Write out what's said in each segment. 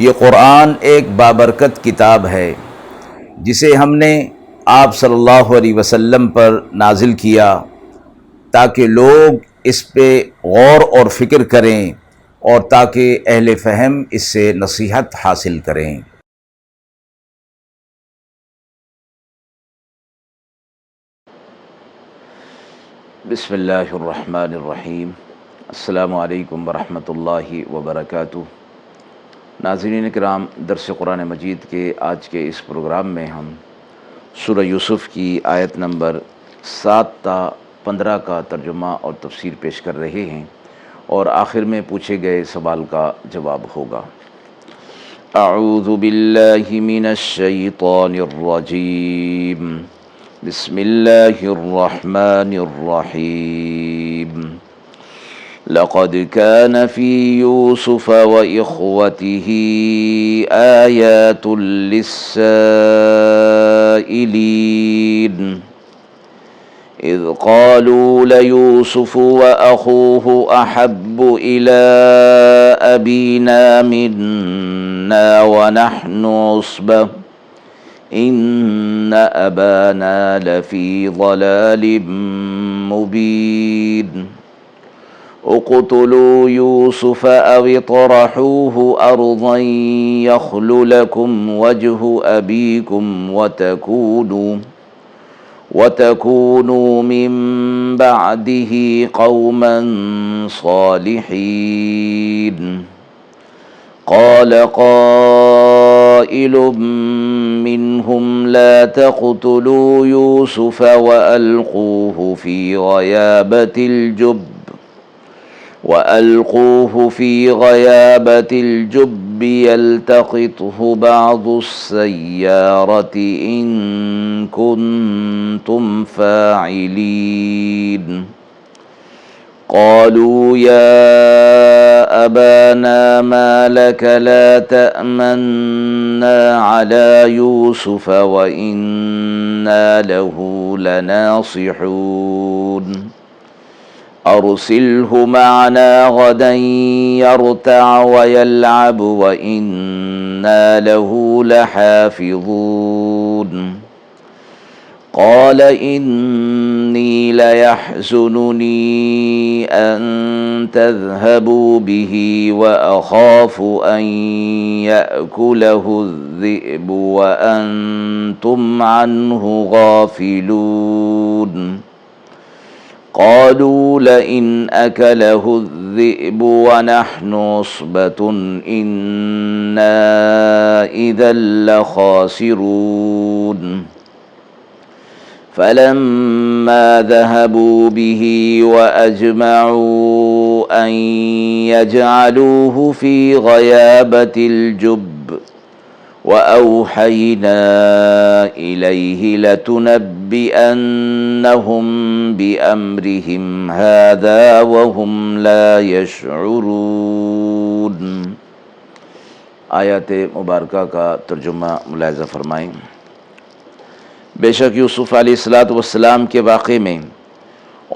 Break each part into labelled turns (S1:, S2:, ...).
S1: یہ قرآن ایک بابرکت کتاب ہے جسے ہم نے آپ صلی اللہ علیہ وسلم پر نازل کیا تاکہ لوگ اس پہ غور اور فکر کریں اور تاکہ اہل فہم اس سے نصیحت حاصل کریں۔ بسم اللہ الرحمن الرحیم۔ السلام علیکم ورحمۃ اللہ وبرکاتہ۔ ناظرین کرام، درس قرآن مجید کے آج کے اس پروگرام میں ہم سورہ یوسف کی آیت نمبر 7 تا 15 کا ترجمہ اور تفسیر پیش کر رہے ہیں، اور آخر میں پوچھے گئے سوال کا جواب ہوگا۔ اعوذ باللہ من الشیطان الرجیم، بسم اللہ الرحمن الرحیم۔ لقد كان في يوسف وإخوته آيات للسائلين إذ قالوا ليوسف وأخوه أحب إلى أبينا منا ونحن عصبة إن أبانا لفي ضلال مبين اقتلوا يوسف أو اطرحوه أرضا يخل لكم وجه أبيكم وتكونوا من بعده قوما صالحين قال قائل منهم لا تقتلوا يوسف وألقوه في غيابة الجب يلتقطه بعض السيارة إن كنتم فاعلين قالوا يا أبانا ما لك لا تأمنا على يوسف وإنا له لناصحون أرسله معنا غدا يرتع ويلعب وإنا له لحافظون قال إني ليحزنني أن تذهبوا به وأخاف أن يأكله الذئب وأنتم عنه غافلون قالوا لئن أكله الذئب ونحن عصبة إنا إذا لخاسرون فلما ذهبوا به وأجمعوا أن يجعلوه في غيابة الجب وأوحينا إليه لتنبئنهم بأمرهم هذا وهم لا يشعرون۔ آیات مبارکہ کا ترجمہ ملاحظہ فرمائیں۔ بے شک یوسف علیہ السلام کے واقعے میں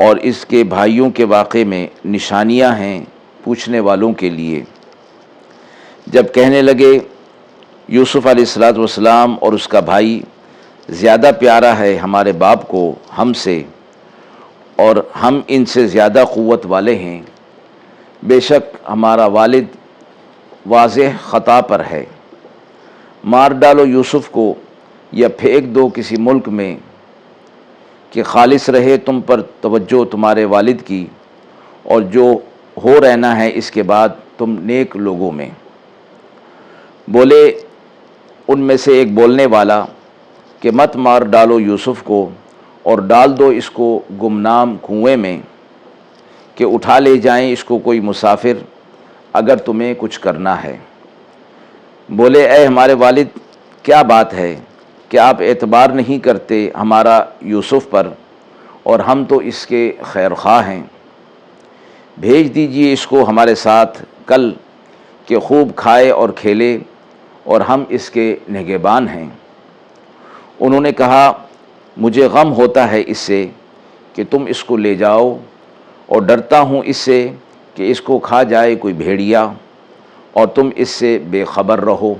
S1: اور اس کے بھائیوں کے واقعے میں نشانیاں ہیں پوچھنے والوں کے لیے۔ جب کہنے لگے یوسف علیہ السلام اور اس کا بھائی زیادہ پیارا ہے ہمارے باپ کو ہم سے، اور ہم ان سے زیادہ قوت والے ہیں، بے شک ہمارا والد واضح خطا پر ہے، مار ڈالو یوسف کو یا پھینک دو کسی ملک میں کہ خالص رہے تم پر توجہ تمہارے والد کی، اور جو ہو رہنا ہے اس کے بعد تم نیک لوگوں میں۔ بولے ان میں سے ایک بولنے والا کہ مت مار ڈالو یوسف کو اور ڈال دو اس کو گمنام کنویں میں کہ اٹھا لے جائیں اس کو کوئی مسافر اگر تمہیں کچھ کرنا ہے۔ بولے اے ہمارے والد، کیا بات ہے کہ آپ اعتبار نہیں کرتے ہمارا یوسف پر، اور ہم تو اس کے خیر خواہ ہیں، بھیج دیجئے اس کو ہمارے ساتھ کل کہ خوب کھائے اور کھیلے، اور ہم اس کے نگہبان ہیں۔ انہوں نے کہا مجھے غم ہوتا ہے اس سے کہ تم اس کو لے جاؤ، اور ڈرتا ہوں اس سے کہ اس کو کھا جائے کوئی بھیڑیا، اور تم اس سے بے خبر رہو۔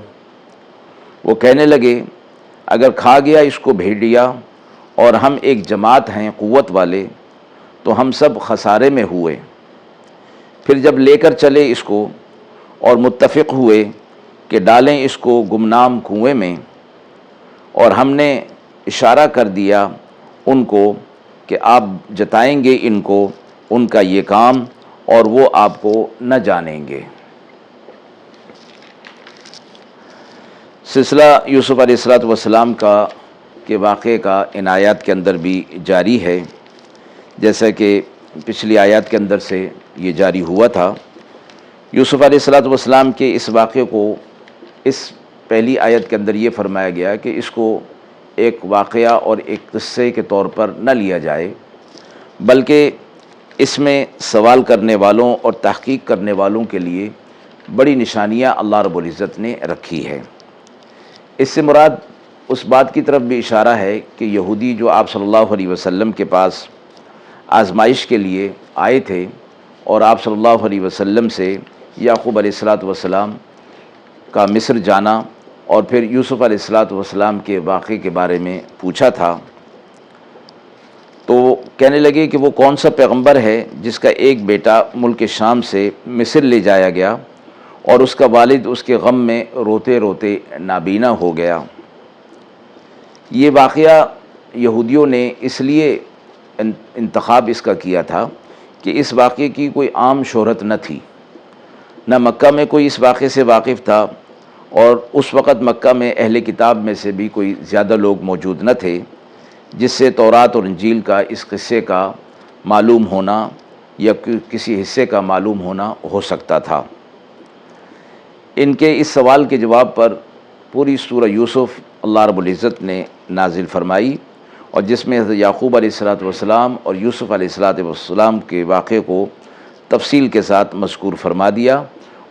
S1: وہ کہنے لگے اگر کھا گیا اس کو بھیڑیا اور ہم ایک جماعت ہیں قوت والے تو ہم سب خسارے میں ہوئے۔ پھر جب لے کر چلے اس کو اور متفق ہوئے کہ ڈالیں اس کو گمنام کنویں میں، اور ہم نے اشارہ کر دیا ان کو کہ آپ جتائیں گے ان کو ان کا یہ کام اور وہ آپ کو نہ جانیں گے۔ سلسلہ یوسف علیہ السلام کے واقعے کا ان آیات کے اندر بھی جاری ہے، جیسا کہ پچھلی آیات کے اندر سے یہ جاری ہوا تھا۔ یوسف علیہ السلام کے اس واقعے کو اس پہلی آیت کے اندر یہ فرمایا گیا کہ اس کو ایک واقعہ اور ایک قصے کے طور پر نہ لیا جائے، بلکہ اس میں سوال کرنے والوں اور تحقیق کرنے والوں کے لیے بڑی نشانیاں اللہ رب العزت نے رکھی ہے۔ اس سے مراد اس بات کی طرف بھی اشارہ ہے کہ یہودی جو آپ صلی اللہ علیہ وسلم کے پاس آزمائش کے لیے آئے تھے اور آپ صلی اللہ علیہ وسلم سے یعقوب علیہ السلام کا مصر جانا اور پھر یوسف علیہ السلام کے واقعے کے بارے میں پوچھا تھا، تو کہنے لگے کہ وہ کون سا پیغمبر ہے جس کا ایک بیٹا ملک شام سے مصر لے جایا گیا اور اس کا والد اس کے غم میں روتے روتے نابینا ہو گیا۔ یہ واقعہ یہودیوں نے اس لیے انتخاب اس کا کیا تھا کہ اس واقعے کی کوئی عام شہرت نہ تھی، نہ مکہ میں کوئی اس واقعے سے واقف تھا، اور اس وقت مکہ میں اہل کتاب میں سے بھی کوئی زیادہ لوگ موجود نہ تھے جس سے تورات اور انجیل کا اس قصے کا معلوم ہونا یا کسی حصے کا معلوم ہونا ہو سکتا تھا۔ ان کے اس سوال کے جواب پر پوری سورہ یوسف اللہ رب العزت نے نازل فرمائی، اور جس میں حضرت یعقوب علیہ السلام اور یوسف علیہ السلام کے واقعے کو تفصیل کے ساتھ مذکور فرما دیا،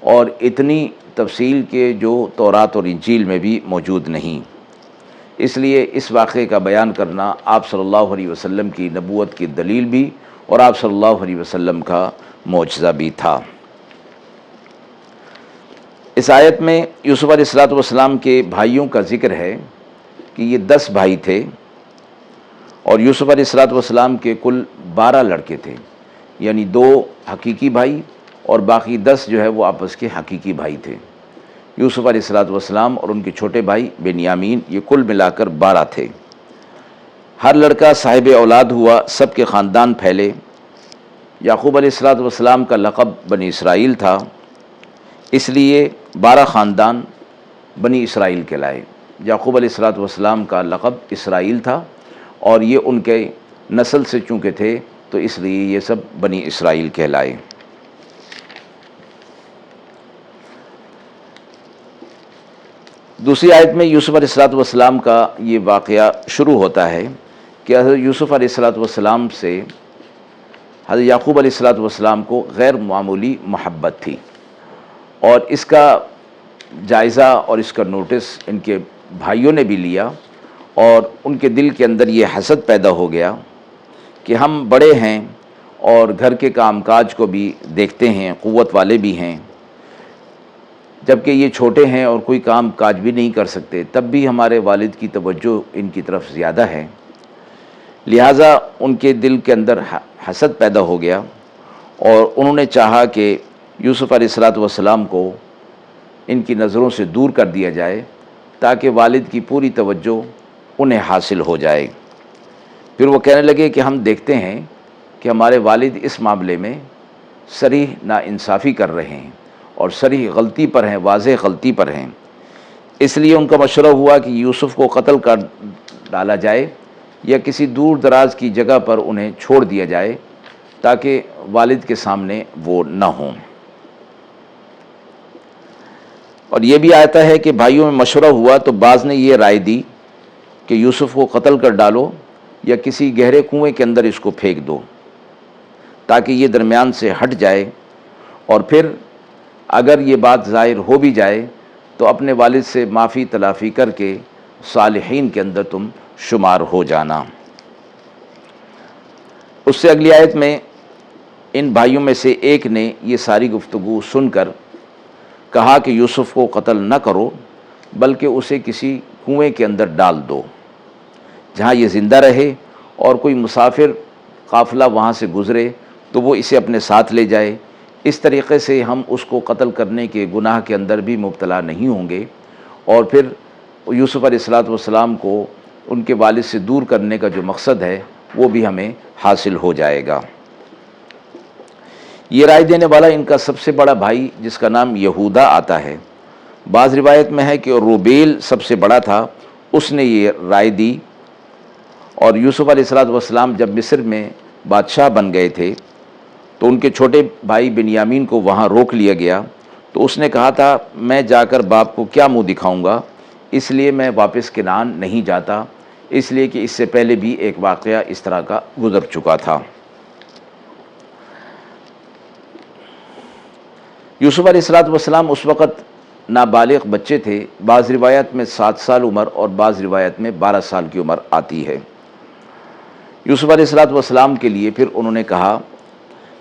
S1: اور اتنی تفصیل کے جو تورات اور انجیل میں بھی موجود نہیں۔ اس لیے اس واقعے کا بیان کرنا آپ صلی اللہ علیہ وسلم کی نبوت کی دلیل بھی اور آپ صلی اللہ علیہ وسلم کا معجزہ بھی تھا۔ اس آیت میں یوسف علیہ السلام کے بھائیوں کا ذکر ہے کہ یہ 10 بھائی تھے، اور یوسف علیہ السلام کے کل 12 لڑکے تھے، یعنی 2 حقیقی بھائی اور باقی 10 جو ہے وہ آپس کے حقیقی بھائی تھے۔ یوسف علیہ السلام اور ان کے چھوٹے بھائی بنیامین، یہ کل ملا کر 12 تھے۔ ہر لڑکا صاحب اولاد ہوا، سب کے خاندان پھیلے۔ یعقوب علیہ السلام کا لقب بنی اسرائیل تھا، اس لیے 12 خاندان بنی اسرائیل کہلائے۔ یعقوب علیہ السلام کا لقب اسرائیل تھا، اور یہ ان کے نسل سے چونکہ تھے تو اس لیے یہ سب بنی اسرائیل کہلائے۔ دوسری آیت میں یوسف علیہ السلام کا یہ واقعہ شروع ہوتا ہے کہ حضرت یوسف علیہ السلام سے حضرت یعقوب علیہ السلام کو غیر معمولی محبت تھی، اور اس کا جائزہ اور اس کا نوٹس ان کے بھائیوں نے بھی لیا، اور ان کے دل کے اندر یہ حسد پیدا ہو گیا کہ ہم بڑے ہیں اور گھر کے کام کاج کو بھی دیکھتے ہیں، قوت والے بھی ہیں، جبکہ یہ چھوٹے ہیں اور کوئی کام کاج بھی نہیں کر سکتے، تب بھی ہمارے والد کی توجہ ان کی طرف زیادہ ہے۔ لہٰذا ان کے دل کے اندر حسد پیدا ہو گیا، اور انہوں نے چاہا کہ یوسف علیہ السلام کو ان کی نظروں سے دور کر دیا جائے تاکہ والد کی پوری توجہ انہیں حاصل ہو جائے۔ پھر وہ کہنے لگے کہ ہم دیکھتے ہیں کہ ہمارے والد اس معاملے میں صریح ناانصافی کر رہے ہیں اور صریح غلطی پر ہیں، واضح غلطی پر ہیں، اس لیے ان کا مشورہ ہوا کہ یوسف کو قتل کر ڈالا جائے یا کسی دور دراز کی جگہ پر انہیں چھوڑ دیا جائے تاکہ والد کے سامنے وہ نہ ہوں۔ اور یہ بھی آتا ہے کہ بھائیوں میں مشورہ ہوا تو بعض نے یہ رائے دی کہ یوسف کو قتل کر ڈالو یا کسی گہرے کنویں کے اندر اس کو پھینک دو تاکہ یہ درمیان سے ہٹ جائے، اور پھر اگر یہ بات ظاہر ہو بھی جائے تو اپنے والد سے معافی تلافی کر کے صالحین کے اندر تم شمار ہو جانا۔ اس سے اگلی آیت میں ان بھائیوں میں سے ایک نے یہ ساری گفتگو سن کر کہا کہ یوسف کو قتل نہ کرو بلکہ اسے کسی کنویں کے اندر ڈال دو جہاں یہ زندہ رہے، اور کوئی مسافر قافلہ وہاں سے گزرے تو وہ اسے اپنے ساتھ لے جائے۔ اس طریقے سے ہم اس کو قتل کرنے کے گناہ کے اندر بھی مبتلا نہیں ہوں گے، اور پھر یوسف علیہ السلام کو ان کے والد سے دور کرنے کا جو مقصد ہے وہ بھی ہمیں حاصل ہو جائے گا۔ یہ رائے دینے والا ان کا سب سے بڑا بھائی جس کا نام یہودا آتا ہے۔ بعض روایت میں ہے کہ روبیل سب سے بڑا تھا، اس نے یہ رائے دی، اور یوسف علیہ السلام جب مصر میں بادشاہ بن گئے تھے تو ان کے چھوٹے بھائی بنیامین کو وہاں روک لیا گیا، تو اس نے کہا تھا میں جا کر باپ کو کیا منہ دکھاؤں گا، اس لیے میں واپس کنعان نہیں جاتا، اس لیے کہ اس سے پہلے بھی ایک واقعہ اس طرح کا گزر چکا تھا۔ یوسف علیہ السلام اس وقت نابالغ بچے تھے، بعض روایت میں 7 سال عمر اور بعض روایت میں 12 سال کی عمر آتی ہے۔ یوسف علیہ السلام کے لیے پھر انہوں نے کہا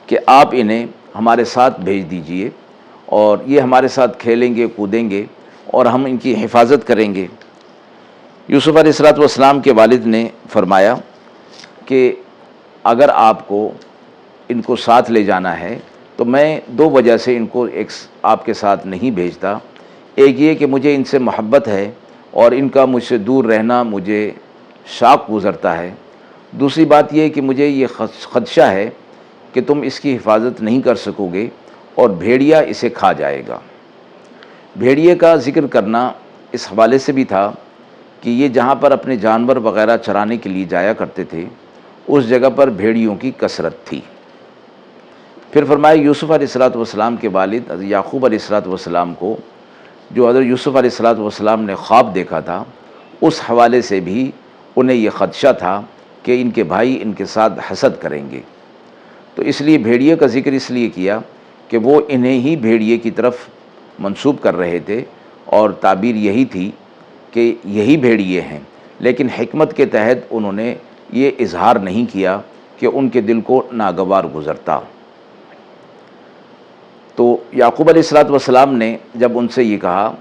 S1: کہ آپ انہیں ہمارے ساتھ بھیج دیجئے، اور یہ ہمارے ساتھ کھیلیں گے کودیں گے اور ہم ان کی حفاظت کریں گے۔ یوسف علیہ السلام کے والد نے فرمایا کہ اگر آپ کو ان کو ساتھ لے جانا ہے تو میں 2 وجہ سے ان کو آپ کے ساتھ نہیں بھیجتا۔ ایک یہ کہ مجھے ان سے محبت ہے اور ان کا مجھ سے دور رہنا مجھے شاق گزرتا ہے۔ دوسری بات یہ کہ مجھے یہ خدشہ ہے کہ تم اس کی حفاظت نہیں کر سکو گے اور بھیڑیا اسے کھا جائے گا۔ بھیڑیے کا ذکر کرنا اس حوالے سے بھی تھا کہ یہ جہاں پر اپنے جانور وغیرہ چرانے کے لیے جایا کرتے تھے اس جگہ پر بھیڑیوں کی کثرت تھی۔ پھر فرمایا یوسف علیہ السلام کے والد حضرت یعقوب علیہ السلام کو جو حضرت یوسف علیہ السلام نے خواب دیکھا تھا اس حوالے سے بھی انہیں یہ خدشہ تھا کہ ان کے بھائی ان کے ساتھ حسد کریں گے، تو اس لیے بھیڑیے کا ذکر اس لیے کیا کہ وہ انہیں ہی بھیڑیے کی طرف منسوب کر رہے تھے، اور تعبیر یہی تھی کہ یہی بھیڑیے ہیں، لیکن حکمت کے تحت انہوں نے یہ اظہار نہیں کیا کہ ان کے دل کو ناگوار گزرتا۔ تو یعقوب علیہ السلام نے جب ان سے یہ کہا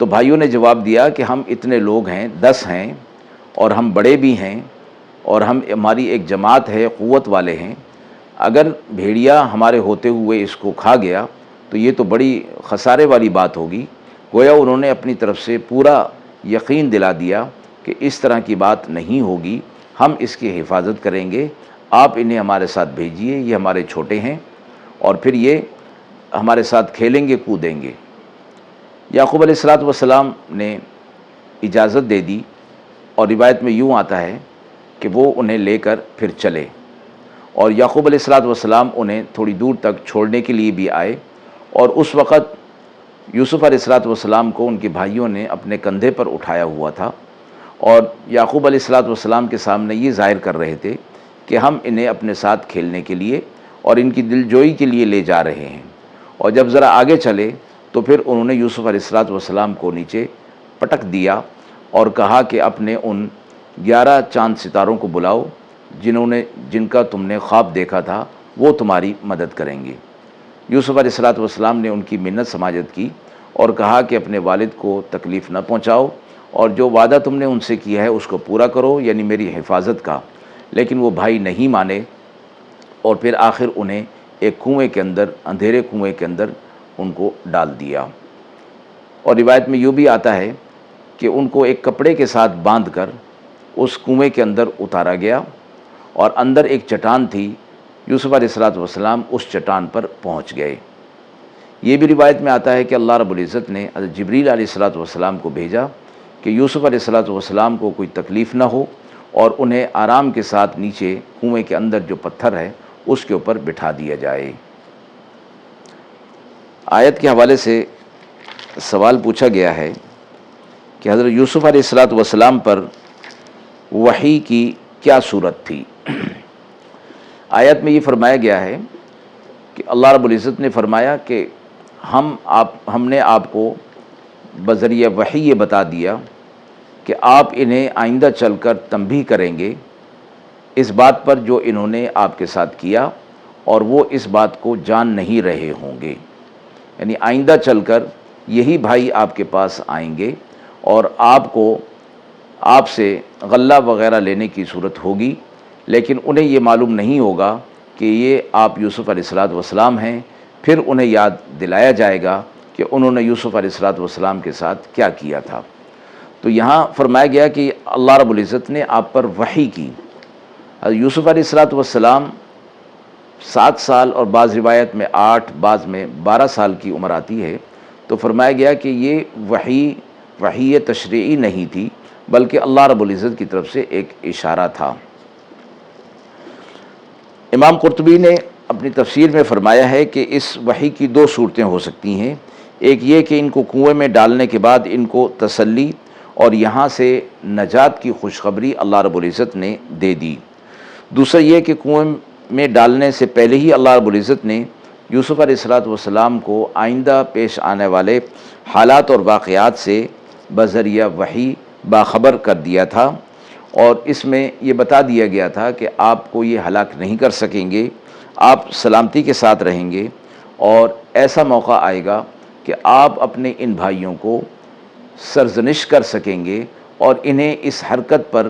S1: تو بھائیوں نے جواب دیا کہ ہم اتنے لوگ ہیں، 10 ہیں، اور ہم بڑے بھی ہیں، اور ہماری ایک جماعت ہے، قوت والے ہیں، اگر بھیڑیا ہمارے ہوتے ہوئے اس کو کھا گیا تو یہ تو بڑی خسارے والی بات ہوگی۔ گویا انہوں نے اپنی طرف سے پورا یقین دلا دیا کہ اس طرح کی بات نہیں ہوگی، ہم اس کی حفاظت کریں گے، آپ انہیں ہمارے ساتھ بھیجیے، یہ ہمارے چھوٹے ہیں اور پھر یہ ہمارے ساتھ کھیلیں گے کودیں گے۔ یعقوب علیہ السلام نے اجازت دے دی، اور روایت میں یوں آتا ہے کہ وہ انہیں لے کر پھر چلے، اور یعقوب علیہ السلام انہیں تھوڑی دور تک چھوڑنے کے لیے بھی آئے، اور اس وقت یوسف علیہ السلام کو ان کے بھائیوں نے اپنے کندھے پر اٹھایا ہوا تھا، اور یعقوب علیہ السلام کے سامنے یہ ظاہر کر رہے تھے کہ ہم انہیں اپنے ساتھ کھیلنے کے لیے اور ان کی دلجوئی کے لیے لے جا رہے ہیں۔ اور جب ذرا آگے چلے تو پھر انہوں نے یوسف علیہ السلام کو نیچے پٹک دیا اور کہا کہ اپنے ان 11 چاند ستاروں کو بلاؤ جن کا تم نے خواب دیکھا تھا، وہ تمہاری مدد کریں گے۔ یوسف علیہ السلام نے ان کی منت سماجت کی اور کہا کہ اپنے والد کو تکلیف نہ پہنچاؤ، اور جو وعدہ تم نے ان سے کیا ہے اس کو پورا کرو، یعنی میری حفاظت کا۔ لیکن وہ بھائی نہیں مانے، اور پھر آخر انہیں ایک کنویں کے اندر، اندھیرے کنویں کے اندر ان کو ڈال دیا۔ اور روایت میں یوں بھی آتا ہے کہ ان کو ایک کپڑے کے ساتھ باندھ کر اس کنویں کے اندر اتارا گیا، اور اندر ایک چٹان تھی، یوسف علیہ السلام اس چٹان پر پہنچ گئے۔ یہ بھی روایت میں آتا ہے کہ اللہ رب العزت نے حضرت جبریل علیہ السلام کو بھیجا کہ یوسف علیہ السلام کو کوئی تکلیف نہ ہو اور انہیں آرام کے ساتھ نیچے کنویں کے اندر جو پتھر ہے اس کے اوپر بٹھا دیا جائے۔ آیت کے حوالے سے سوال پوچھا گیا ہے کہ حضرت یوسف علیہ السلام پر وحی کی کیا صورت تھی؟ آیت میں یہ فرمایا گیا ہے کہ اللہ رب العزت نے فرمایا کہ ہم نے آپ کو بذریعہ وحی یہ بتا دیا کہ آپ انہیں آئندہ چل کر تنبیہ کریں گے اس بات پر جو انہوں نے آپ کے ساتھ کیا، اور وہ اس بات کو جان نہیں رہے ہوں گے۔ یعنی آئندہ چل کر یہی بھائی آپ کے پاس آئیں گے اور آپ سے غلہ وغیرہ لینے کی صورت ہوگی، لیکن انہیں یہ معلوم نہیں ہوگا کہ یہ آپ یوسف علیہ السلام ہیں۔ پھر انہیں یاد دلایا جائے گا کہ انہوں نے یوسف علیہ السلام کے ساتھ کیا کیا تھا۔ تو یہاں فرمایا گیا کہ اللہ رب العزت نے آپ پر وحی کی۔ حضرت یوسف علیہ السلام 7 سال اور بعض روایت میں 8، بعض میں 12 سال کی عمر آتی ہے، تو فرمایا گیا کہ یہ وحی تشریعی نہیں تھی، بلکہ اللہ رب العزت کی طرف سے ایک اشارہ تھا۔ امام قرطبی نے اپنی تفسیر میں فرمایا ہے کہ اس وحی کی 2 صورتیں ہو سکتی ہیں۔ ایک یہ کہ ان کو کنویں میں ڈالنے کے بعد ان کو تسلی اور یہاں سے نجات کی خوشخبری اللہ رب العزت نے دے دی۔ دوسرا یہ کہ کنویں میں ڈالنے سے پہلے ہی اللہ رب العزت نے یوسف علیہ السلام کو آئندہ پیش آنے والے حالات اور واقعات سے بذریعہ وحی باخبر کر دیا تھا، اور اس میں یہ بتا دیا گیا تھا کہ آپ کو یہ ہلاک نہیں کر سکیں گے، آپ سلامتی کے ساتھ رہیں گے، اور ایسا موقع آئے گا کہ آپ اپنے ان بھائیوں کو سرزنش کر سکیں گے اور انہیں اس حرکت پر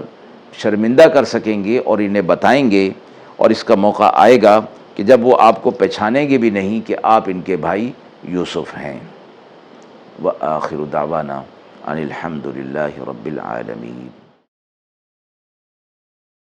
S1: شرمندہ کر سکیں گے اور انہیں بتائیں گے، اور اس کا موقع آئے گا کہ جب وہ آپ کو پہچانیں گے بھی نہیں کہ آپ ان کے بھائی یوسف ہیں۔ وآخر دعوانا ان الحمد للہ رب العالمین۔